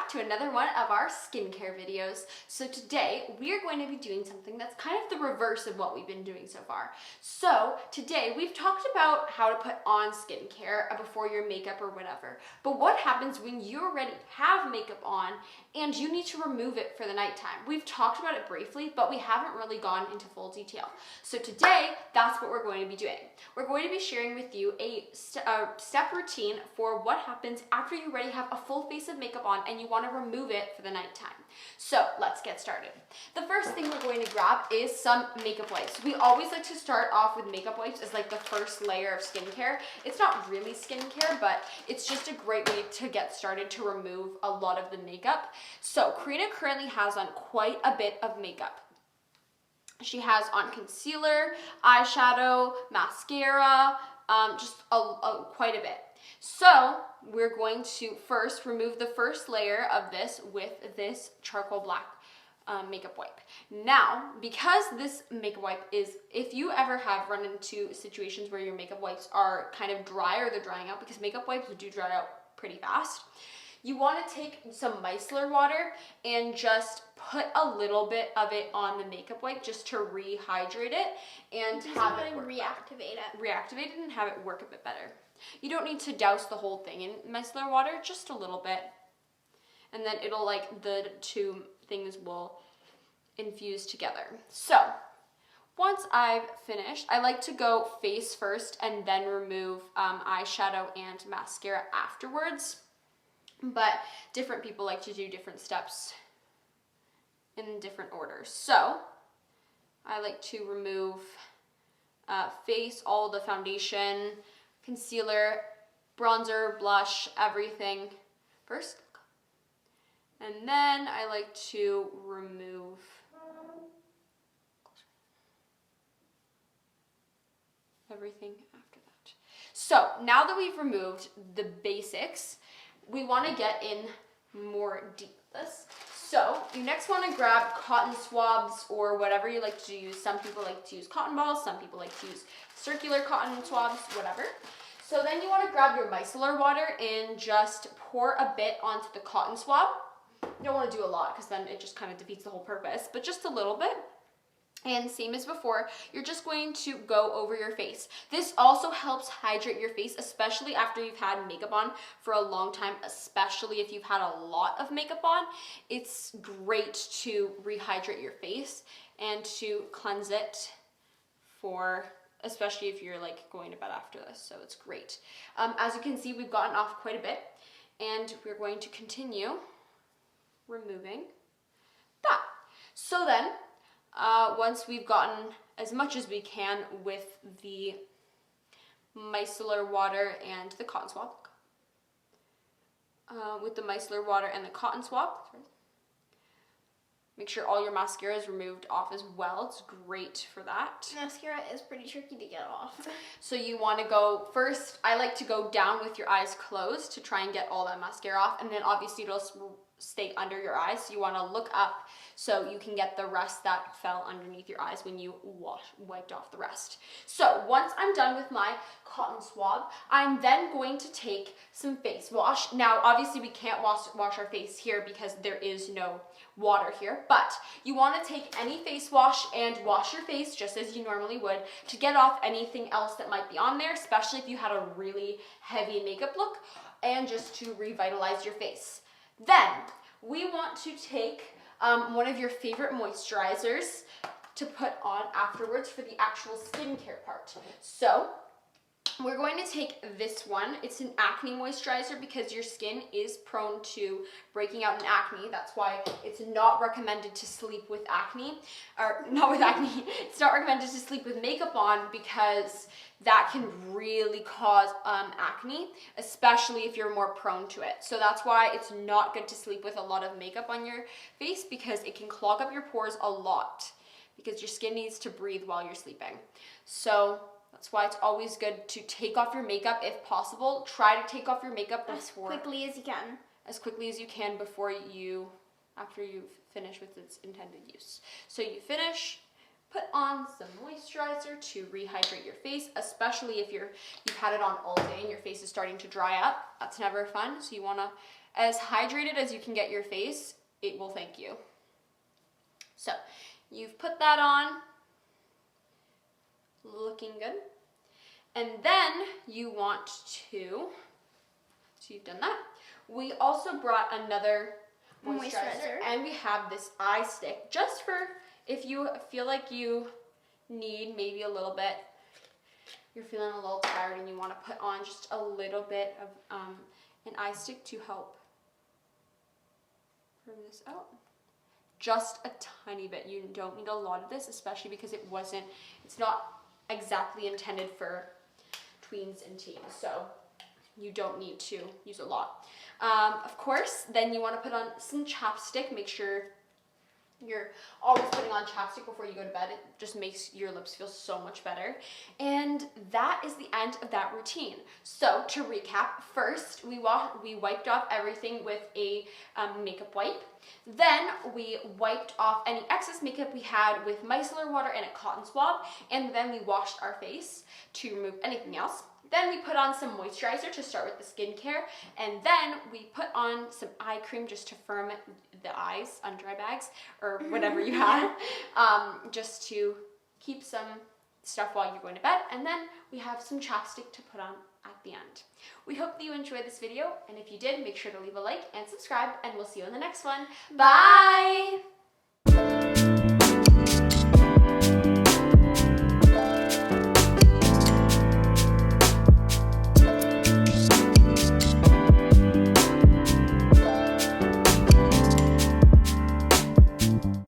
back to another one of our skincare videos. So today we are going to be doing something that's kind of the reverse of what we've been doing so far. So today we've talked about how to put on skincare before your makeup or whatever. But what happens when you already have makeup on and you need to remove it for the nighttime? We've talked about it briefly, but we haven't really gone into full detail. So today that's what we're going to be doing. We're going to be sharing with you a step routine for what happens after you already have a full face of makeup on and you want to remove it for the nighttime. So let's get started. The first thing we're going to grab is some makeup wipes. We always like to start off with makeup wipes as like the first layer of skincare. It's not really skincare, but it's just a great way to get started to remove a lot of the makeup. So Karina currently has on quite a bit of makeup. She has on concealer, eyeshadow, mascara, just quite a bit. So we're going to first remove the first layer of this with this charcoal black makeup wipe. Now, because this makeup wipe is, if you ever have run into situations where your makeup wipes are kind of dry or they're drying out, because makeup wipes do dry out pretty fast, you want to take some micellar water and just put a little bit of it on the makeup wipe just to rehydrate it and have it reactivate it and have it work a bit better. You don't need to douse the whole thing in micellar water, just a little bit. And then it'll, like, the two things will infuse together. So once I've finished, I like to go face first and then remove eyeshadow and mascara afterwards. But different people like to do different steps in different orders. So I like to remove face, all the foundation, concealer, bronzer, blush, everything first. And then I like to remove everything after that. So now that we've removed the basics, we want to get in more deep with this. So you next want to grab cotton swabs or whatever you like to use. Some people like to use cotton balls, some people like to use circular cotton swabs, whatever. So then you want to grab your micellar water and just pour a bit onto the cotton swab. You don't want to do a lot because then it just kind of defeats the whole purpose, but just a little bit. And same as before, you're just going to go over your face. This also helps hydrate your face, especially after you've had makeup on for a long time, especially if you've had a lot of makeup on. It's great to rehydrate your face and to cleanse it for, especially if you're like going to bed after this, so it's great. As you can see, we've gotten off quite a bit, and we're going to continue removing that. So then, once we've gotten as much as we can with the micellar water and the cotton swab, make sure all your mascara is removed off as well. It's great for that. Mascara is pretty tricky to get off. So you want to go first, I like to go down with your eyes closed to try and get all that mascara off, and then obviously it'll stay under your eyes, so you want to look up so you can get the rest that fell underneath your eyes when you wiped off the rest. So once I'm done with my cotton swab, I'm then going to take some face wash. Now obviously we can't wash our face here because there is no water here, but you want to take any face wash and wash your face just as you normally would to get off anything else that might be on there, especially if you had a really heavy makeup look, and just to revitalize your face. Then we want to take one of your favorite moisturizers to put on afterwards for the actual skincare part. So we're going to take this one. It's an acne moisturizer because your skin is prone to breaking out in acne. That's why it's not recommended to sleep with acne, or not with acne. It's not recommended to sleep with makeup on because that can really cause acne, especially if you're more prone to it. So that's why it's not good to sleep with a lot of makeup on your face, because it can clog up your pores a lot because your skin needs to breathe while you're sleeping. So that's why it's always good to take off your makeup if possible. Try to take off your makeup before, as quickly as you can. As quickly as you can after you finish with its intended use. So you finish, put on some moisturizer to rehydrate your face, especially if you've had it on all day and your face is starting to dry up. That's never fun. So you want to, as hydrated as you can get your face, it will thank you. So you've put that on, looking good. And then you want to, so you've done that. We also brought another moisturizer, and we have this eye stick just for if you feel like you need maybe a little bit, you're feeling a little tired and you want to put on just a little bit of an eye stick to help firm this out. Just a tiny bit. You don't need a lot of this, especially because it's not exactly intended for tweens and teens, so you don't need to use a lot. Of course, then you want to put on some chapstick. Make sure you're always putting on chapstick before you go to bed. It just makes your lips feel so much better. And that is the end of that routine. So to recap, first we wiped off everything with a makeup wipe. Then we wiped off any excess makeup we had with micellar water and a cotton swab. And then we washed our face to remove anything else. Then we put on some moisturizer to start with the skincare, and then we put on some eye cream just to firm the eyes on dry bags or whatever you have, just to keep some stuff while you're going to bed. And then we have some chapstick to put on at the end. We hope that you enjoyed this video, and if you did, make sure to leave a like and subscribe, and we'll see you in the next one. Bye!